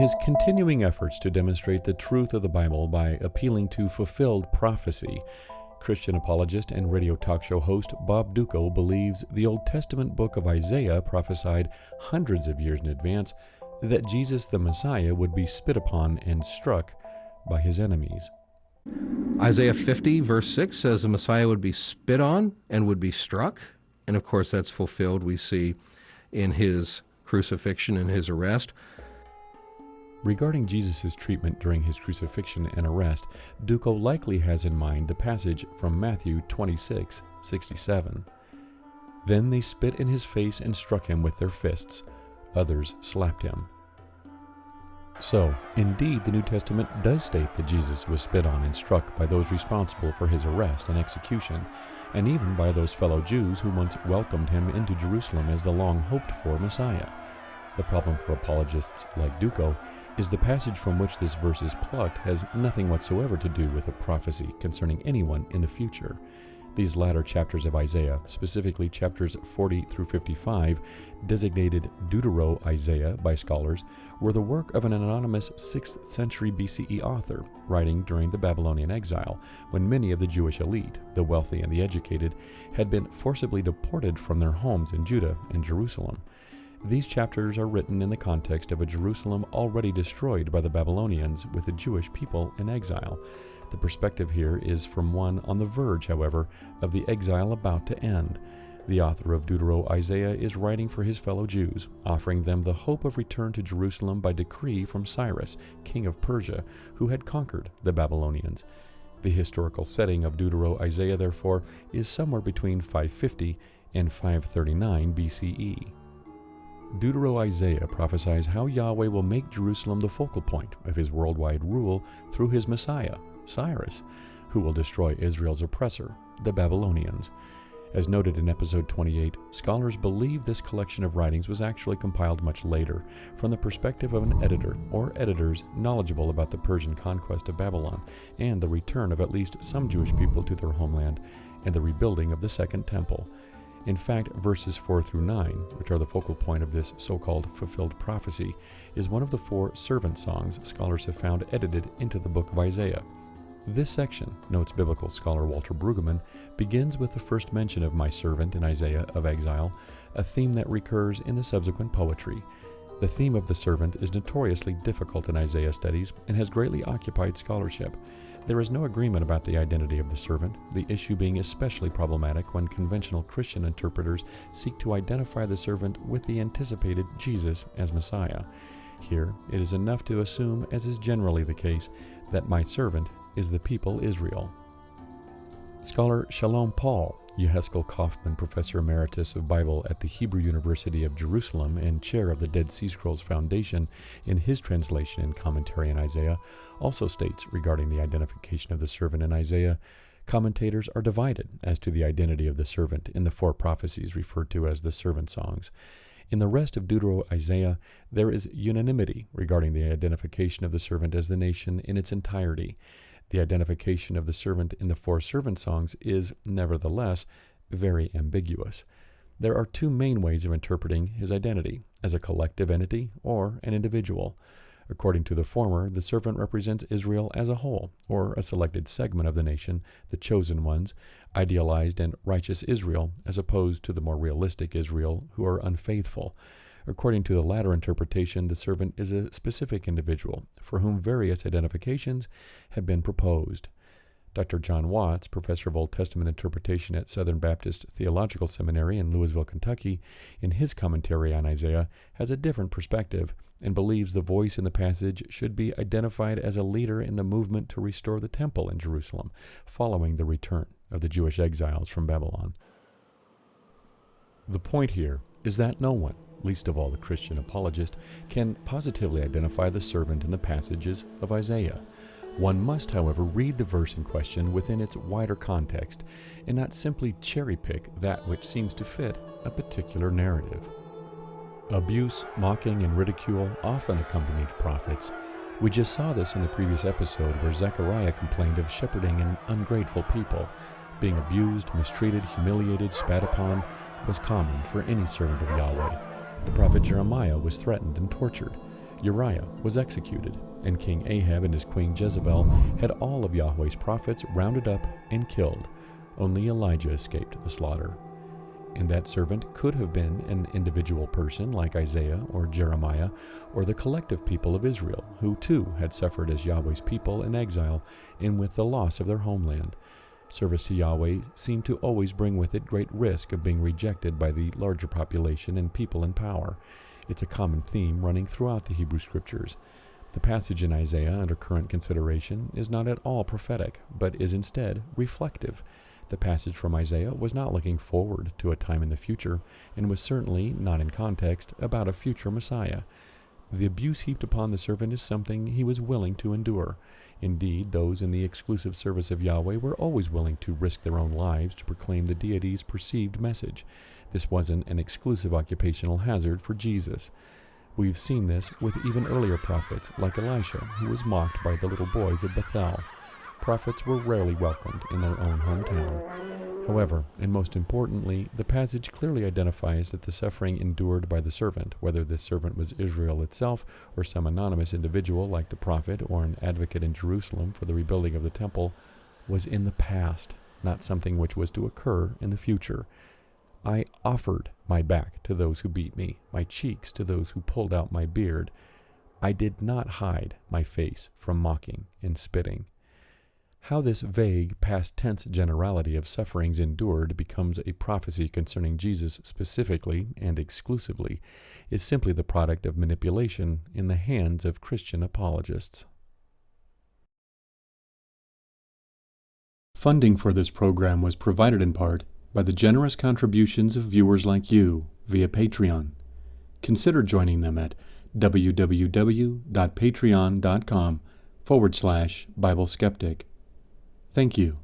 his continuing efforts to demonstrate the truth of the Bible by appealing to fulfilled prophecy, Christian apologist and radio talk show host Bob Dutko believes the Old Testament book of Isaiah prophesied hundreds of years in advance that Jesus the Messiah would be spit upon and struck by his enemies. Isaiah 50 verse 6 says the Messiah would be spit on and would be struck. And of course that's fulfilled, we see, in his crucifixion and his arrest. Regarding Jesus' treatment during his crucifixion and arrest, Dutko likely has in mind the passage from Matthew 26:67. Then they spit in his face and struck him with their fists. Others slapped him. So, indeed, the New Testament does state that Jesus was spit on and struck by those responsible for his arrest and execution, and even by those fellow Jews who once welcomed him into Jerusalem as the long-hoped-for Messiah. The problem for apologists like Dutko is the passage from which this verse is plucked has nothing whatsoever to do with a prophecy concerning anyone in the future. These latter chapters of Isaiah, specifically chapters 40 through 55, designated Deutero-Isaiah by scholars, were the work of an anonymous 6th century BCE author, writing during the Babylonian exile, when many of the Jewish elite, the wealthy and the educated, had been forcibly deported from their homes in Judah and Jerusalem. These chapters are written in the context of a Jerusalem already destroyed by the Babylonians with the Jewish people in exile. The perspective here is from one on the verge, however, of the exile about to end. The author of Deutero-Isaiah is writing for his fellow Jews, offering them the hope of return to Jerusalem by decree from Cyrus, king of Persia, who had conquered the Babylonians. The historical setting of Deutero-Isaiah, therefore, is somewhere between 550 and 539 BCE. Deutero-Isaiah prophesies how Yahweh will make Jerusalem the focal point of his worldwide rule through his Messiah, Cyrus, who will destroy Israel's oppressor, the Babylonians. As noted in episode 28, scholars believe this collection of writings was actually compiled much later, from the perspective of an editor or editors knowledgeable about the Persian conquest of Babylon and the return of at least some Jewish people to their homeland and the rebuilding of the Second Temple. In fact, verses 4 through 9, which are the focal point of this so-called fulfilled prophecy, is one of the 4 servant songs scholars have found edited into the book of Isaiah. This section, notes biblical scholar Walter Brueggemann, begins with the first mention of my servant in Isaiah of exile, a theme that recurs in the subsequent poetry. The theme of the servant is notoriously difficult in Isaiah studies and has greatly occupied scholarship. There is no agreement about the identity of the servant, the issue being especially problematic when conventional Christian interpreters seek to identify the servant with the anticipated Jesus as Messiah. Here, it is enough to assume, as is generally the case, that my servant is the people Israel. Scholar Shalom Paul, Yeheskel Kaufman Professor Emeritus of Bible at the Hebrew University of Jerusalem and chair of the Dead Sea Scrolls Foundation, in his translation and commentary on Isaiah, also states regarding the identification of the servant in Isaiah, commentators are divided as to the identity of the servant in the 4 prophecies referred to as the servant songs. In the rest of Deutero-Isaiah, there is unanimity regarding the identification of the servant as the nation in its entirety. The identification of the servant in the 4 servant songs is, nevertheless, very ambiguous. There are 2 main ways of interpreting his identity, as a collective entity or an individual. According to the former, the servant represents Israel as a whole, or a selected segment of the nation, the chosen ones, idealized and righteous Israel, as opposed to the more realistic Israel, who are unfaithful. According to the latter interpretation, the servant is a specific individual for whom various identifications have been proposed. Dr. John Watts, professor of Old Testament interpretation at Southern Baptist Theological Seminary in Louisville, Kentucky, in his commentary on Isaiah, has a different perspective and believes the voice in the passage should be identified as a leader in the movement to restore the temple in Jerusalem, following the return of the Jewish exiles from Babylon. The point here is that no one, least of all the Christian apologist, can positively identify the servant in the passages of Isaiah. One must, however, read the verse in question within its wider context and not simply cherry-pick that which seems to fit a particular narrative. Abuse, mocking, and ridicule often accompanied prophets. We just saw this in the previous episode where Zechariah complained of shepherding an ungrateful people. Being abused, mistreated, humiliated, spat upon was common for any servant of Yahweh. The prophet Jeremiah was threatened and tortured. Uriah was executed, and King Ahab and his queen Jezebel had all of Yahweh's prophets rounded up and killed. Only Elijah escaped the slaughter. And that servant could have been an individual person like Isaiah or Jeremiah, or the collective people of Israel, who too had suffered as Yahweh's people in exile and with the loss of their homeland. Service to Yahweh seemed to always bring with it great risk of being rejected by the larger population and people in power. It's a common theme running throughout the Hebrew Scriptures. The passage in Isaiah under current consideration is not at all prophetic, but is instead reflective. The passage from Isaiah was not looking forward to a time in the future, and was certainly not in context about a future Messiah. The abuse heaped upon the servant is something he was willing to endure. Indeed, those in the exclusive service of Yahweh were always willing to risk their own lives to proclaim the deity's perceived message. This wasn't an exclusive occupational hazard for Jesus. We've seen this with even earlier prophets, like Elisha, who was mocked by the little boys of Bethel. Prophets were rarely welcomed in their own hometown. However, and most importantly, the passage clearly identifies that the suffering endured by the servant, whether this servant was Israel itself or some anonymous individual like the prophet or an advocate in Jerusalem for the rebuilding of the temple, was in the past, not something which was to occur in the future. I offered my back to those who beat me, my cheeks to those who pulled out my beard. I did not hide my face from mocking and spitting. How this vague past tense generality of sufferings endured becomes a prophecy concerning Jesus specifically and exclusively is simply the product of manipulation in the hands of Christian apologists. Funding for this program was provided in part by the generous contributions of viewers like you via Patreon. Consider joining them at www.patreon.com/Bible Skeptic. Thank you.